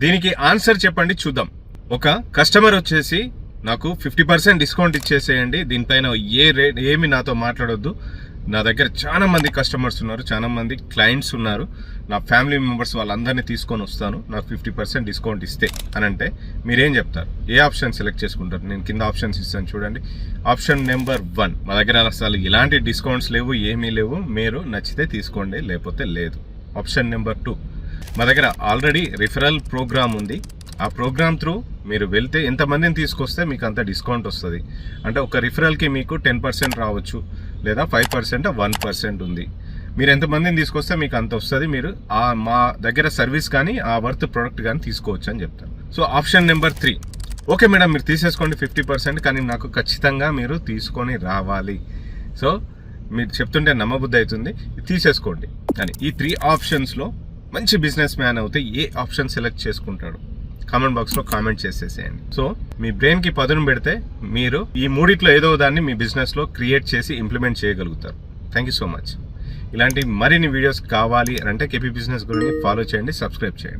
దీనికి ఆన్సర్ చెప్పండి చూద్దాం. ఒక కస్టమర్ వచ్చేసి నాకు 50% డిస్కౌంట్ ఇచ్చేసేయండి, దీనిపైన ఏమి నాతో మాట్లాడొద్దు, నా దగ్గర చాలా మంది కస్టమర్స్ ఉన్నారు, చాలా మంది క్లయింట్స్ ఉన్నారు, నా ఫ్యామిలీ మెంబర్స్ వాళ్ళందరినీ తీసుకొని వస్తాను, నాకు 50% డిస్కౌంట్ ఇస్తే అని అంటే మీరేం చెప్తారు? ఏ ఆప్షన్ సెలెక్ట్ చేసుకుంటారు? నేను కింద ఆప్షన్స్ ఇస్తాను చూడండి. ఆప్షన్ నెంబర్ 1, మా దగ్గర అసలు ఇలాంటి డిస్కౌంట్స్ లేవు, ఏమీ లేవు, మీరు నచ్చితే తీసుకోండి లేకపోతే లేదు. ఆప్షన్ నెంబర్ 2, మా దగ్గర ఆల్రెడీ రిఫరల్ ప్రోగ్రామ్ ఉంది, ఆ ప్రోగ్రామ్ త్రూ మీరు వెళ్తే ఎంతమందిని తీసుకొస్తే మీకు అంత డిస్కౌంట్ వస్తుంది. అంటే ఒక రిఫరల్కి మీకు 10% రావచ్చు, లేదా 5%, 1% ఉంది. మీరు ఎంతమందిని తీసుకొస్తే మీకు అంత వస్తుంది, మీరు మా దగ్గర సర్వీస్ కానీ ఆ వర్త్ ప్రోడక్ట్ కానీ తీసుకోవచ్చు అని చెప్తారు. So option number 3, okay madam మీరు తీసేసుకోండి 50%, కానీ నాకు ఖచ్చితంగా మీరు తీసుకొని రావాలి. సో మీరు చెప్తుంటే నమ్మబుద్ధి అవుతుంది, తీసేసుకోండి అని. ఈ 3 ఆప్షన్స్లో మంచి బిజినెస్ మ్యాన్ అవుతే ఏ ఆప్షన్ సెలెక్ట్ చేసుకుంటాడు? కామెంట్ బాక్స్లో కామెంట్ చేసేసేయండి. సో మీ బ్రెయిన్కి పదును పెడితే మీరు ఈ మూడిట్లో ఏదో దాన్ని మీ బిజినెస్లో క్రియేట్ చేసి ఇంప్లిమెంట్ చేయగలుగుతారు. Thank you so much. ఇలాంటి మరిన్ని వీడియోస్ కావాలి అంటే కేపీ బిజినెస్ గురించి ఫాలో చేయండి, సబ్స్క్రైబ్ చేయండి.